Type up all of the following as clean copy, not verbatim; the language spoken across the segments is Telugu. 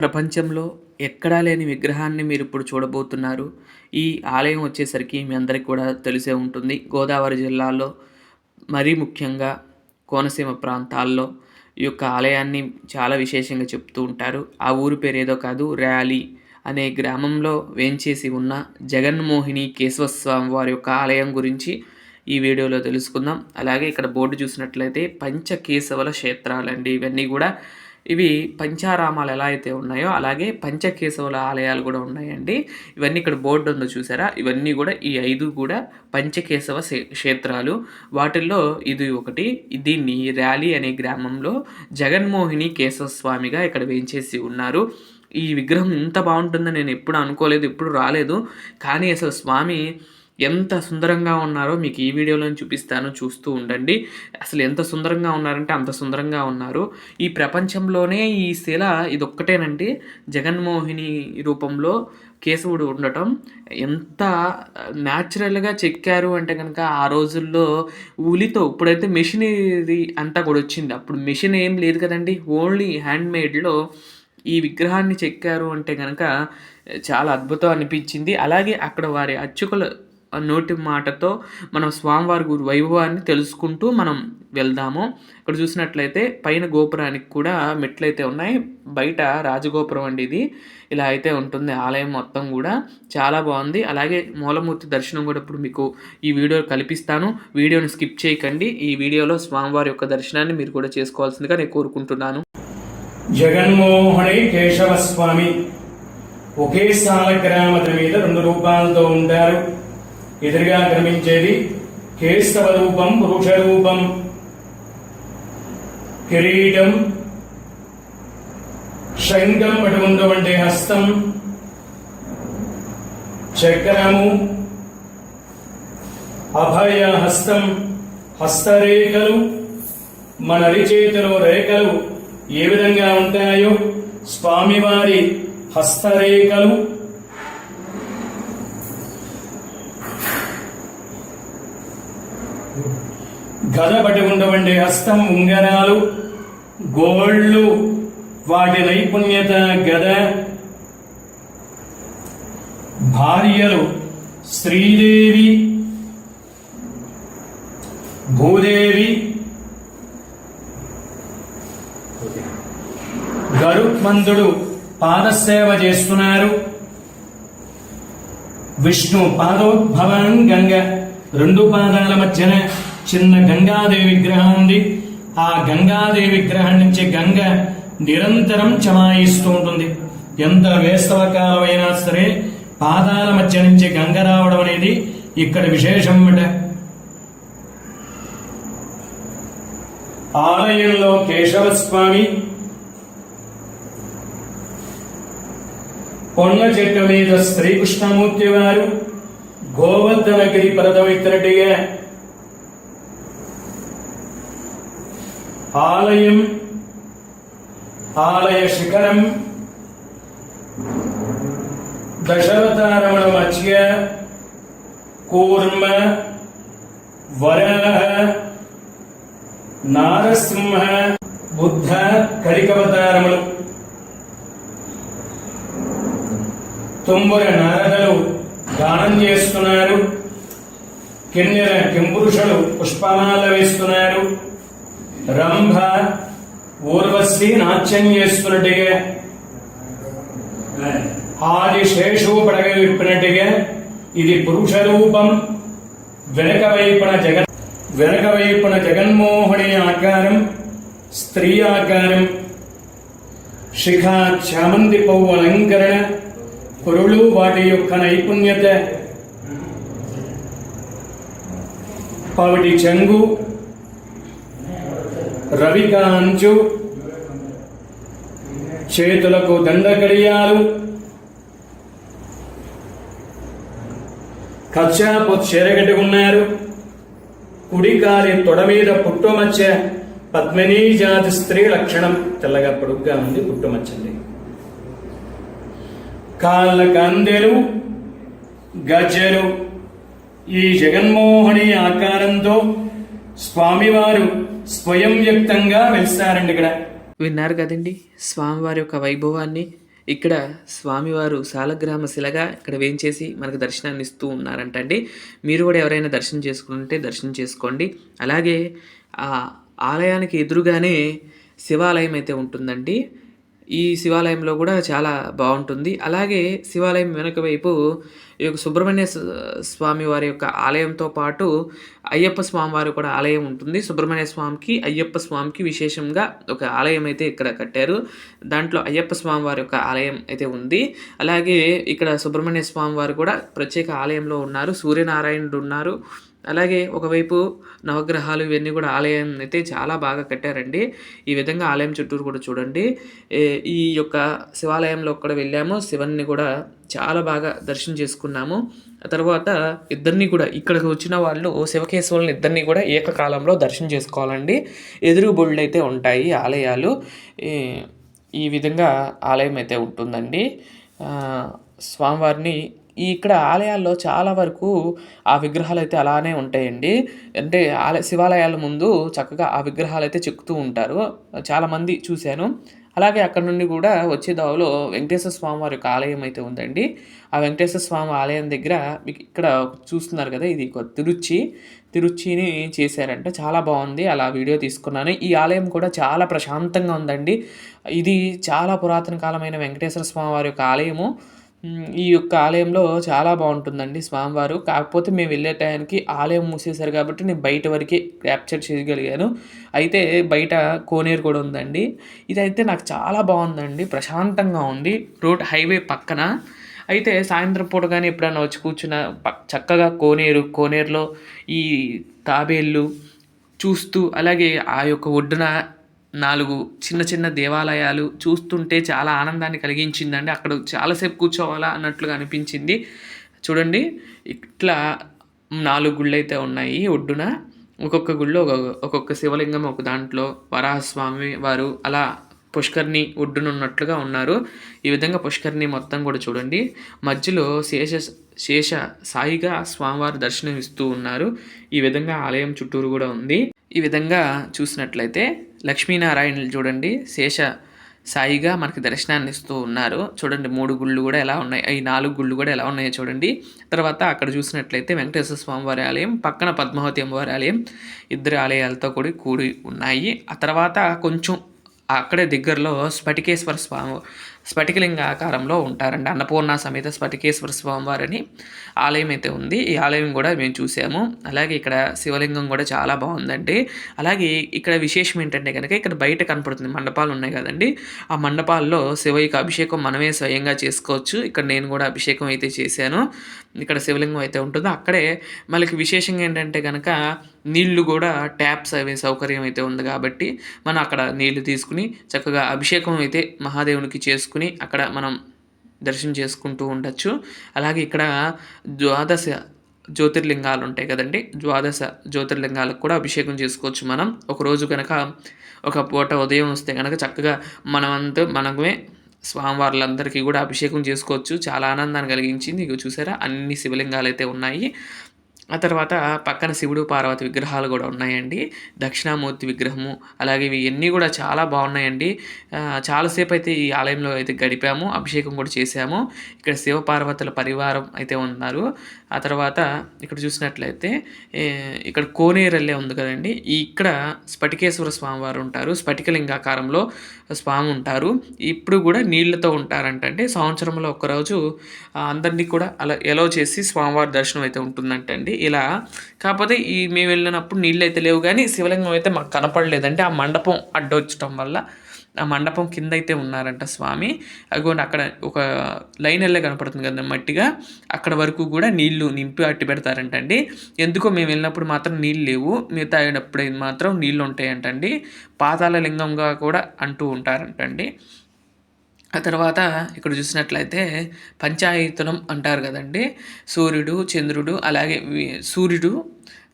ప్రపంచంలో ఎక్కడా లేని విగ్రహాన్ని మీరు ఇప్పుడు చూడబోతున్నారు. ఈ ఆలయం వచ్చేసరికి మీ అందరికి కూడా తెలిసే ఉంటుంది. గోదావరి జిల్లాలో మరీ ముఖ్యంగా కోనసీమ ప్రాంతాల్లో ఈ యొక్క ఆలయాన్ని చాలా విశేషంగా చెప్తూ ఉంటారు. ఆ ఊరి పేరు ఏదో కాదు, ర్యాలీ అనే గ్రామంలో వేంచేసి ఉన్న జగన్మోహిని కేశవస్వామి వారి యొక్క ఆలయం గురించి ఈ వీడియోలో తెలుసుకుందాం. అలాగే ఇక్కడ బోర్డు చూసినట్లయితే పంచకేశవుల క్షేత్రాలండి. ఇవన్నీ కూడా ఇవి పంచారామాలు ఎలా అయితే ఉన్నాయో అలాగే పంచకేశవుల ఆలయాలు కూడా ఉన్నాయండి. ఇవన్నీ ఇక్కడ బోర్డు ఉందో చూసారా, ఇవన్నీ కూడా ఈ 5 కూడా పంచకేశవ క్షేత్రాలు. వాటిల్లో ఇది ఒకటి. దీన్ని ర్యాలీ అనే గ్రామంలో జగన్మోహిని కేశవస్వామిగా ఇక్కడ వేంచేసి ఉన్నారు. ఈ విగ్రహం ఇంత బాగుంటుందని నేను ఎప్పుడు అనుకోలేదు, ఎప్పుడు రాలేదు. కానీ అసలు స్వామి ఎంత సుందరంగా ఉన్నారో మీకు ఈ వీడియోలో చూపిస్తాను, చూస్తూ ఉండండి. అసలు ఎంత సుందరంగా ఉన్నారంటే అంత సుందరంగా ఉన్నారు. ఈ ప్రపంచంలోనే ఈ శిల ఇదొక్కటేనండి, జగన్మోహిని రూపంలో కేశవుడు ఉండటం. ఎంత న్యాచురల్గా చెక్కారు అంటే కనుక ఆ రోజుల్లో ఉలితో, ఇప్పుడైతే మెషినరీ అంతా కూడా వచ్చింది, అప్పుడు మెషిన్ ఏం లేదు కదండి, ఓన్లీ హ్యాండ్మేడ్లో ఈ విగ్రహాన్ని చెక్కారు అంటే కనుక చాలా అద్భుతం అనిపించింది. అలాగే అక్కడ వారి అర్చకుల నోటి మాటతో మనం స్వామివారి వైభవాన్ని తెలుసుకుంటూ మనం వెళ్దాము. ఇక్కడ చూసినట్లయితే పైన గోపురానికి కూడా మెట్లయితే ఉన్నాయి. బయట రాజగోపురం అండి ఇది. ఇలా అయితే ఉంటుంది ఆలయం మొత్తం కూడా, చాలా బాగుంది. అలాగే మూలమూర్తి దర్శనం కూడా ఇప్పుడు మీకు ఈ వీడియో కల్పిస్తాను. వీడియోని స్కిప్ చేయకండి. ఈ వీడియోలో స్వామివారి యొక్క దర్శనాన్ని మీరు కూడా చేసుకోవాల్సిందిగా నేను కోరుకుంటున్నాను. జగన్మోహని కేశవస్వామి ఒకే సాలగ్రామత మీద 2 రూపాలతో ఉంటారు. ఎదురుగా కనిపించేది కేశవ రూపం, పురుష రూపం, కిరీటం, శంఖం పట్టుకున్నటువంటి హస్తం, చక్రము, అభయ హస్తం, హస్తరేఖలు, మన అరిచేతిలో రేఖలు ఏ విధంగా ఉంటాయో స్వామివారి హస్తరేఖలు, గద పట్టుకుంటే హస్తం, ఉంగరాలు, గోళ్ళు, వాటి నైపుణ్యత, గద, భార్యలు శ్రీదేవి, భూదేవి, గరుత్మంతుడు పాదసేవ చేస్తున్నారు. విష్ణు పాదోద్భవం గంగ, 2 పాదాల మధ్యన చిన్న గంగాదేవి విగ్రహం ఉంది. ఆ గంగాదేవి విగ్రహం నుంచి గంగ నిరంతరం చమాయిస్తూ ఉంటుంది. ఎంత వేసవకాలం అయినా సరే పాదాల మధ్య నుంచి గంగ రావడం అనేది ఇక్కడ విశేషం అన్నమాట. ఆలయంలో కేశవస్వామి పొన్న చెట్టు మీద శ్రీకృష్ణమూర్తి వారు గోవర్ధనగిరి పర్వతం ఎక్కినట్టుగా ఆలయం, ఆలయ శిఖరం, దశావతారముల మధ్య కూర్మ, వరాహ, నారసింహ, బుద్ధ, కలికవతారములు, తుంబుర నారదలు గానం చేస్తున్నారు. కిన్నెర కింపురుషులు పుష్పమాల వేస్తున్నారు. రంభ, ఊర్వశి నాట్యం చేస్తున్నట్టుగా, ఆదిశేషు పడగ విప్పినట్టుగా ఇది పురుష రూపం. వెనక వైపున జగన్మోహని ఆకారం, స్త్రీ ఆకారం, శిఖా చామంతి పువ్వు అలంకరణ, పురులు, వాటి యొక్క నైపుణ్యత, పవిటి చెంగు, రవికాంచు, చేతులకు దండకడియాలు, కచ్చాపు చెరగట్టుకున్నారు. కుడికాలి తొడ మీద పుట్టుమచ్చ, పద్మినీ జాతి స్త్రీ లక్షణం, తెల్లగా పొడుగ్గా ఉంది పుట్టుమచ్చండి. కాళ్ళ కందెలు, గజ్జెలు. ఈ జగన్మోహని ఆకారంతో స్వామివారు స్వయం వ్యక్తంగా వెలిసారండి. ఇక్కడ విన్నారు కదండి స్వామివారి యొక్క వైభవాన్ని. ఇక్కడ స్వామివారు సాలగ్రామ శిలగా ఇక్కడ వేంచేసి మనకు దర్శనాన్ని ఇస్తూ ఉన్నారంటండి. మీరు కూడా ఎవరైనా దర్శనం చేసుకుంటే దర్శనం చేసుకోండి. అలాగే ఆ ఆలయానికి ఎదురుగానే శివాలయం అయితే ఉంటుందండి. ఈ శివాలయంలో కూడా చాలా బాగుంటుంది. అలాగే శివాలయం వెనుక వైపు ఈ యొక్క సుబ్రహ్మణ్య స్వామి వారి యొక్క ఆలయంతో పాటు అయ్యప్ప స్వామి వారి కూడా ఆలయం ఉంటుంది. సుబ్రహ్మణ్య స్వామికి, అయ్యప్ప స్వామికి విశేషంగా ఒక ఆలయం అయితే ఇక్కడ కట్టారు. దాంట్లో అయ్యప్ప స్వామి వారి యొక్క ఆలయం అయితే ఉంది. అలాగే ఇక్కడ సుబ్రహ్మణ్య స్వామి వారు కూడా ప్రత్యేక ఆలయంలో ఉన్నారు. సూర్యనారాయణుడు ఉన్నారు. అలాగే ఒకవైపు నవగ్రహాలు ఇవన్నీ కూడా ఆలయం అయితే చాలా బాగా కట్టారండి. ఈ విధంగా ఆలయం చుట్టూరు కూడా చూడండి. ఈ యొక్క శివాలయంలో కూడా వెళ్ళాము. శివున్ని కూడా చాలా బాగా దర్శనం చేసుకున్నాము. ఆ తర్వాత ఇద్దరిని కూడా ఇక్కడికి వచ్చిన వాళ్ళు శివకేశవులను ఇద్దరిని కూడా ఏకకాలంలో దర్శనం చేసుకోవాలండి. ఎదురు బొళ్ళు అయితే ఉంటాయి ఆలయాలు. ఈ విధంగా ఆలయం అయితే ఉంటుందండి. స్వామివారిని ఇక్కడ ఆలయాల్లో చాలా వరకు ఆ విగ్రహాలు అయితే అలానే ఉంటాయండి. అంటే శివాలయాల ముందు చక్కగా ఆ విగ్రహాలు అయితే చెక్కుతూ ఉంటారు. చాలామంది చూశాను. అలాగే అక్కడ నుండి కూడా వచ్చే దారిలో వెంకటేశ్వర స్వామి వారి యొక్క ఆలయం అయితే ఉందండి. ఆ వెంకటేశ్వర స్వామి ఆలయం దగ్గర మీకు ఇక్కడ చూస్తున్నారు కదా, ఇది ఒక తిరుచిని చేశారంట. చాలా బాగుంది. అలా వీడియో తీసుకున్నాను. ఈ ఆలయం కూడా చాలా ప్రశాంతంగా ఉందండి. ఇది చాలా పురాతన కాలమైన వెంకటేశ్వర స్వామి వారి యొక్క ఆలయము. ఈ యొక్క ఆలయంలో చాలా బాగుంటుందండి స్వామివారు. కాకపోతే మేము వెళ్ళే టయానికి ఆలయం మూసేశారు కాబట్టి నేను బయట వరకే క్యాప్చర్ చేయగలిగాను. అయితే బయట కోనేరు కూడా ఉందండి. ఇదైతే నాకు చాలా బాగుందండి. ప్రశాంతంగా ఉంది. రోడ్ హైవే పక్కన. అయితే సాయంత్రం పూట కానీ ఎప్పుడైనా వచ్చి కూర్చున్న చక్కగా కోనేరులో ఈ తాబేళ్ళు చూస్తూ, అలాగే ఆ యొక్క ఒడ్డున 4 చిన్న చిన్న దేవాలయాలు చూస్తుంటే చాలా ఆనందాన్ని కలిగించిందండి. అక్కడ చాలాసేపు కూర్చోవాలా అన్నట్లుగా అనిపించింది. చూడండి, ఇట్లా 4 గుళ్ళు అయితే ఉన్నాయి ఒడ్డున. ఒక్కొక్క గుళ్ళో ఒక్కొక్క శివలింగం, ఒక దాంట్లో వరాహస్వామి వారు అలా పుష్కరిణి ఒడ్డున ఉన్నట్లుగా ఉన్నారు. ఈ విధంగా పుష్కరిణి మొత్తం కూడా చూడండి. మధ్యలో శేష సాయిగా స్వామివారు దర్శనం ఇస్తూ ఉన్నారు. ఈ విధంగా ఆలయం చుట్టూరు కూడా ఉంది. ఈ విధంగా చూసినట్లయితే లక్ష్మీనారాయణులు చూడండి శేష సాయిగా మనకి దర్శనాన్ని ఇస్తూ ఉన్నారు. చూడండి 3 గుళ్ళు కూడా ఎలా ఉన్నాయి, ఈ 4 గుళ్ళు కూడా ఎలా ఉన్నాయో చూడండి. తర్వాత అక్కడ చూసినట్లయితే వెంకటేశ్వర స్వామి వారి ఆలయం, పక్కన పద్మావతి అమ్మవారి ఆలయం, ఇద్దరు ఆలయాలతో కూడి ఉన్నాయి. ఆ తర్వాత కొంచెం అక్కడే దగ్గరలో స్ఫటికలింగ ఆకారంలో ఉంటారండి. అన్నపూర్ణ సమేత స్ఫటికేశ్వర స్వామి వారని ఆలయం అయితే ఉంది. ఈ ఆలయం కూడా మేము చూసాము. అలాగే ఇక్కడ శివలింగం కూడా చాలా బాగుందండి. అలాగే ఇక్కడ విశేషం ఏంటంటే కనుక ఇక్కడ బయట కనపడుతుంది మండపాలు ఉన్నాయి కదండి. ఆ మండపాల్లో శివయ్యకి అభిషేకం మనమే స్వయంగా చేసుకోవచ్చు. ఇక్కడ నేను కూడా అభిషేకం అయితే చేశాను. ఇక్కడ శివలింగం అయితే ఉంటుంది. అక్కడే మనకి విశేషంగా ఏంటంటే కనుక నీళ్లు కూడా ట్యాప్స్ అవి సౌకర్యం అయితే ఉంది కాబట్టి మనం అక్కడ నీళ్లు తీసుకుని చక్కగా అభిషేకం అయితే మహాదేవునికి చేసుకుని అక్కడ మనం దర్శనం చేసుకుంటూ ఉండొచ్చు. అలాగే ఇక్కడ 12 జ్యోతిర్లింగాలు ఉంటాయి కదండి. 12 జ్యోతిర్లింగాలకు కూడా అభిషేకం చేసుకోవచ్చు మనం. ఒకరోజు కనుక ఒక పూట ఉదయం వస్తే కనుక చక్కగా మనమే స్వామివార్లందరికీ కూడా అభిషేకం చేసుకోవచ్చు. చాలా ఆనందాన్ని కలిగించింది. ఇక చూసారా, అన్ని శివలింగాలు అయితే ఉన్నాయి. ఆ తర్వాత పక్కన శివుడు పార్వతి విగ్రహాలు కూడా ఉన్నాయండి. దక్షిణామూర్తి విగ్రహము, అలాగే ఇవన్నీ కూడా చాలా బాగున్నాయండి. చాలాసేపు అయితే ఈ ఆలయంలో అయితే గడిపాము. అభిషేకం కూడా చేశాము. ఇక్కడ శివ పార్వతుల పరివారం అయితే ఉన్నారు. ఆ తర్వాత ఇక్కడ చూసినట్లయితే ఇక్కడ కోనేరల్లే ఉంది కదండి. ఇక్కడ స్ఫటికేశ్వర స్వామి వారు ఉంటారు. స్ఫటికలింగాకారంలో స్వామి ఉంటారు. ఇప్పుడు కూడా నీళ్లతో ఉంటారంటండి. సంవత్సరంలో ఒక్కరోజు అందరినీ కూడా అలా ఎలో చేసి స్వామివారి దర్శనం అయితే ఉంటుందంటండి. ఇలా కాకపోతే మేము వెళ్ళినప్పుడు నీళ్ళు అయితే లేవు, కానీ శివలింగం అయితే మాకు కనపడలేదంటే ఆ మండపం అడ్డొచ్చటం వల్ల. ఆ మండపం కింద అయితే ఉన్నారంట స్వామి. అదిగోండి అక్కడ ఒక లైన్ వెళ్ళే కనపడుతుంది కదా మట్టిగా, అక్కడ వరకు కూడా నీళ్లు నింపి అట్టి పెడతారంటండి. ఎందుకో మేము వెళ్ళినప్పుడు మాత్రం నీళ్ళు లేవు, మిగతా అయినప్పుడు మాత్రం నీళ్ళు ఉంటాయంటండి. పాతాళ లింగంగా కూడా అంటూ ఉంటారంటండి. ఆ తర్వాత ఇక్కడ చూసినట్లయితే పంచాయతనం అంటారు కదండి. సూర్యుడు, చంద్రుడు, అలాగే సూర్యుడు,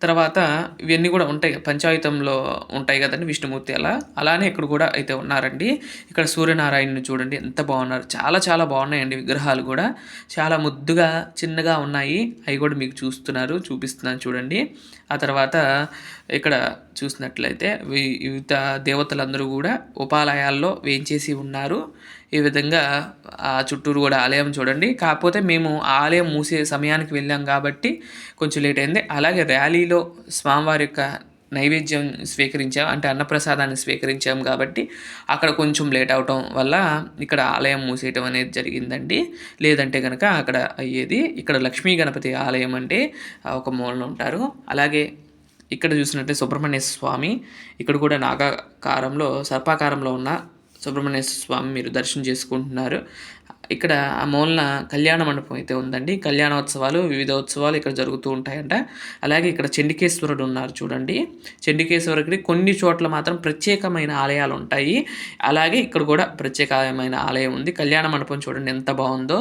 తర్వాత ఇవన్నీ కూడా ఉంటాయి పంచాయతంలో ఉంటాయి కదండి విష్ణుమూర్తి. అలానే ఇక్కడ కూడా అయితే ఉన్నారండి. ఇక్కడ సూర్యనారాయణని చూడండి ఎంత బాగున్నారు. చాలా చాలా బాగున్నాయండి విగ్రహాలు కూడా. చాలా ముద్దుగా చిన్నగా ఉన్నాయి. అవి కూడా మీకు చూపిస్తున్నాను చూడండి. ఆ తర్వాత ఇక్కడ చూసినట్లయితే వివిధ దేవతలందరూ కూడా ఉపాలయాల్లో వేంచేసి ఉన్నారు. ఈ విధంగా చుట్టూరు కూడా ఆలయం చూడండి. కాకపోతే మేము ఆలయం మూసే సమయానికి వెళ్ళాం కాబట్టి కొంచెం లేట్ అయింది. అలాగే ర్యాలీలో స్వామివారి యొక్క నైవేద్యం స్వీకరించాం, అంటే అన్నప్రసాదాన్ని స్వీకరించాం కాబట్టి అక్కడ కొంచెం లేట్ అవటం వల్ల ఇక్కడ ఆలయం మూసేయటం అనేది జరిగిందండి. లేదంటే కనుక అక్కడ అయ్యేది. ఇక్కడ లక్ష్మీ గణపతి ఆలయం అంటే ఒక మూలన ఉంటారు. అలాగే ఇక్కడ చూసినట్లయితే సుబ్రహ్మణ్య స్వామి, ఇక్కడ కూడా నాగాకారంలో సర్పాకారంలో ఉన్న సుబ్రహ్మణ్య స్వామి మీరు దర్శనం చేసుకుంటున్నారు. ఇక్కడ ఆ మూలన కళ్యాణ మండపం అయితే ఉందండి. కళ్యాణోత్సవాలు, వివిధ ఉత్సవాలు ఇక్కడ జరుగుతూ ఉంటాయంట. అలాగే ఇక్కడ చండికేశ్వరుడు ఉన్నారు చూడండి. చండికేశ్వరుడికి కొన్ని చోట్ల మాత్రం ప్రత్యేకమైన ఆలయాలు ఉంటాయి. అలాగే ఇక్కడ కూడా ప్రత్యేకమైన ఆలయం ఉంది. కళ్యాణ మండపం చూడండి ఎంత బాగుందో.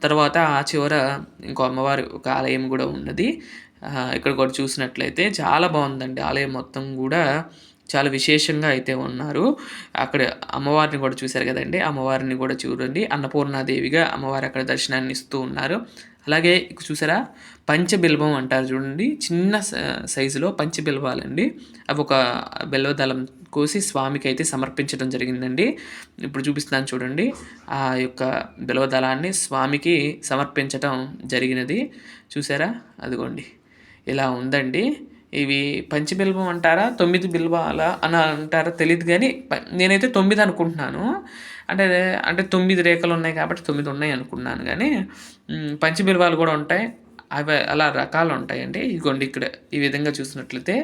తర్వాత ఆ చివర ఇంకో అమ్మవారి ఒక ఆలయం కూడా ఉన్నది. ఇక్కడ కూడా చూసినట్లయితే చాలా బాగుందండి. ఆలయం మొత్తం కూడా చాలా విశేషంగా అయితే ఉన్నారు. అక్కడ అమ్మవారిని కూడా చూశారు కదండి, అమ్మవారిని కూడా చూడండి. అన్నపూర్ణాదేవిగా అమ్మవారు అక్కడ దర్శనాన్ని ఇస్తూ ఉన్నారు. అలాగే చూసారా, పంచబిల్వం అంటారు చూడండి, చిన్న సైజులో పంచబిల్వాలండి. అవి ఒక బెల్వదళం కోసి స్వామికి అయితే సమర్పించడం జరిగిందండి. ఇప్పుడు చూపిస్తున్నాను చూడండి, ఆ యొక్క బెల్వదళాన్ని స్వామికి సమర్పించటం జరిగినది. చూసారా, అదిగోండి ఇలా ఉందండి. ఇవి పంచబిల్వం అంటారా 9 బిల్వాల అని అంటారా తెలియదు, కానీ నేనైతే 9 అనుకుంటున్నాను. అంటే 9 రేఖలు ఉన్నాయి కాబట్టి 9 ఉన్నాయి అనుకున్నాను, కానీ పంచబిల్వాలు కూడా ఉంటాయి. అవి అలా రకాలు ఉంటాయండి. ఇదిగోండి ఇక్కడ ఈ విధంగా చూసినట్లయితే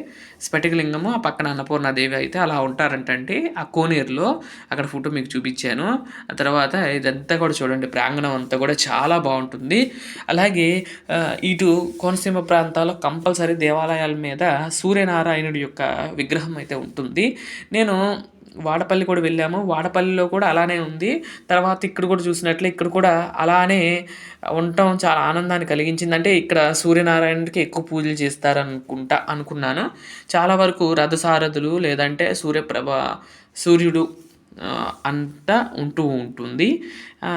స్ఫటికలింగము, ఆ పక్కన అన్నపూర్ణాదేవి అయితే అలా ఉంటారంటండి. ఆ కోనేరులో అక్కడ ఫోటో మీకు చూపించాను. ఆ తర్వాత ఇదంతా కూడా చూడండి, ప్రాంగణం అంతా కూడా చాలా బాగుంటుంది. అలాగే ఇటు కోనసీమ ప్రాంతాల్లో కంపల్సరీ దేవాలయాల మీద సూర్యనారాయణుడి యొక్క విగ్రహం అయితే ఉంటుంది. నేను వాడపల్లి కూడా వెళ్ళాము. వాడపల్లిలో కూడా అలానే ఉంది. తర్వాత ఇక్కడ కూడా చూసినట్లే ఇక్కడ కూడా అలానే ఉండటం చాలా ఆనందాన్ని కలిగించింది. అంటే ఇక్కడ సూర్యనారాయణకి ఎక్కువ పూజలు అనుకున్నాను. చాలా వరకు రథసారథులు లేదంటే సూర్యుడు అంతా ఉంటూ ఉంటుంది.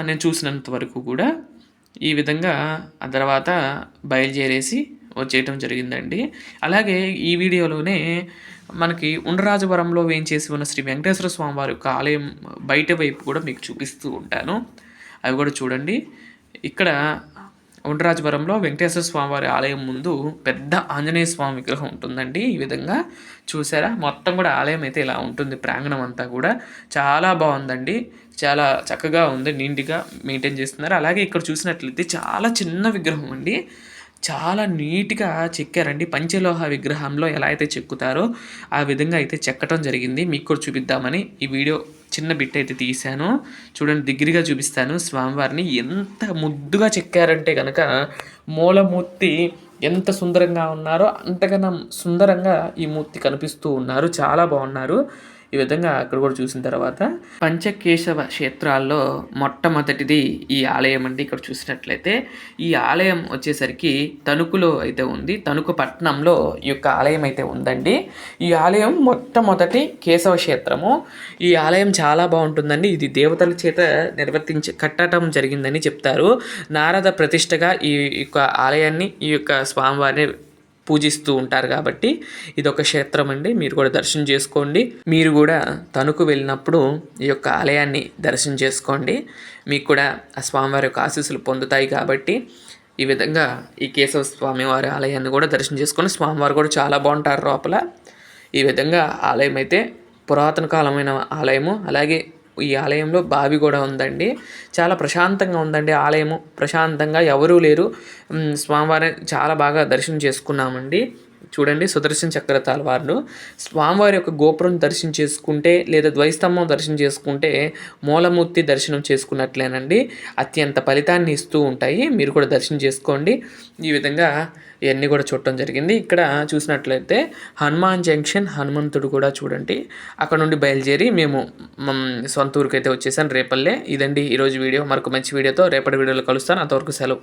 నేను చూసినంత వరకు కూడా ఈ విధంగా ఆ తర్వాత బయలుదేరేసి వచ్చేయటం జరిగిందండి. అలాగే ఈ వీడియోలోనే మనకి ఉండ్రాజవరంలో వేయించేసి ఉన్న శ్రీ వెంకటేశ్వర స్వామి వారి యొక్క ఆలయం బయట వైపు కూడా మీకు చూపిస్తూ ఉంటాను. అవి కూడా చూడండి. ఇక్కడ ఉండ్రాజవరంలో వెంకటేశ్వర స్వామి వారి ఆలయం ముందు పెద్ద ఆంజనేయ స్వామి విగ్రహం ఉంటుందండి. ఈ విధంగా చూసారా, మొత్తం కూడా ఆలయం అయితే ఇలా ఉంటుంది. ప్రాంగణం అంతా కూడా చాలా బాగుందండి. చాలా చక్కగా ఉంది, నీట్గా మెయింటైన్ చేస్తున్నారు. అలాగే ఇక్కడ చూసినట్లయితే చాలా చిన్న విగ్రహం అండి, చాలా నీట్గా చెక్కారండి. పంచలోహ విగ్రహంలో ఎలా అయితే చెక్కుతారో ఆ విధంగా అయితే చెక్కటం జరిగింది. మీకు కూడా చూపిద్దామని ఈ వీడియో చిన్న బిట్ అయితే తీశాను. చూడండి, దగ్గరగా చూపిస్తాను. స్వామివారిని ఎంత ముద్దుగా చెక్కారంటే కనుక మూలమూర్తి ఎంత సుందరంగా ఉన్నారో అంతకన్నా సుందరంగా ఈ మూర్తి కనిపిస్తూ ఉన్నారు. చాలా బాగున్నారు. ఈ విధంగా అక్కడ కూడా చూసిన తర్వాత పంచకేశవ క్షేత్రాల్లో మొట్టమొదటిది ఈ ఆలయం అండి. ఇక్కడ చూసినట్లయితే ఈ ఆలయం వచ్చేసరికి తణుకులో అయితే ఉంది. తణుకు పట్టణంలో ఈ యొక్క ఆలయం అయితే ఉందండి. ఈ ఆలయం మొట్టమొదటి కేశవ క్షేత్రము. ఈ ఆలయం చాలా బాగుంటుందండి. ఇది దేవతల చేత కట్టడం జరిగిందని చెప్తారు. నారద ప్రతిష్టగా ఈ యొక్క ఆలయాన్ని, ఈ యొక్క స్వామివారిని పూజిస్తూ ఉంటారు కాబట్టి ఇదొక క్షేత్రం అండి. మీరు కూడా దర్శనం చేసుకోండి. మీరు కూడా తణుకు వెళ్ళినప్పుడు ఈ యొక్క ఆలయాన్ని దర్శనం చేసుకోండి. మీకు కూడా ఆ స్వామివారి యొక్క ఆశీస్సులు పొందుతాయి కాబట్టి ఈ విధంగా ఈ కేశవ స్వామివారి ఆలయాన్ని కూడా దర్శనం చేసుకొని, స్వామివారు కూడా చాలా బాగుంటారు లోపల. ఈ విధంగా ఆలయం అయితే పురాతన కాలమైన ఆలయము. అలాగే ఈ ఆలయంలో బావి కూడా ఉందండి. చాలా ప్రశాంతంగా ఉందండి ఆలయము. ప్రశాంతంగా ఎవరూ లేరు. స్వామివారిని చాలా బాగా దర్శనం చేసుకున్నామండి. చూడండి, సుదర్శన చక్ర తలవార్లు. స్వామివారి యొక్క గోపురం దర్శనం చేసుకుంటే లేదా ద్వైస్తంభం దర్శనం చేసుకుంటే మూలమూర్తి దర్శనం చేసుకున్నట్లేనండి. అత్యంత ఫలితాన్ని ఇస్తూ ఉంటాయి. మీరు కూడా దర్శనం చేసుకోండి. ఈ విధంగా ఇవన్నీ కూడా చూడటం జరిగింది. ఇక్కడ చూసినట్లయితే హనుమాన్ జంక్షన్, హనుమంతుడు కూడా చూడండి. అక్కడ నుండి బయలుదేరి మేము సొంత ఊరికి అయితే వచ్చేసాను, రేపల్లె. ఇదండి ఈరోజు వీడియో. మరొక మంచి వీడియోతో రేపటి వీడియోలో కలుస్తాను. అంతవరకు సెలవు.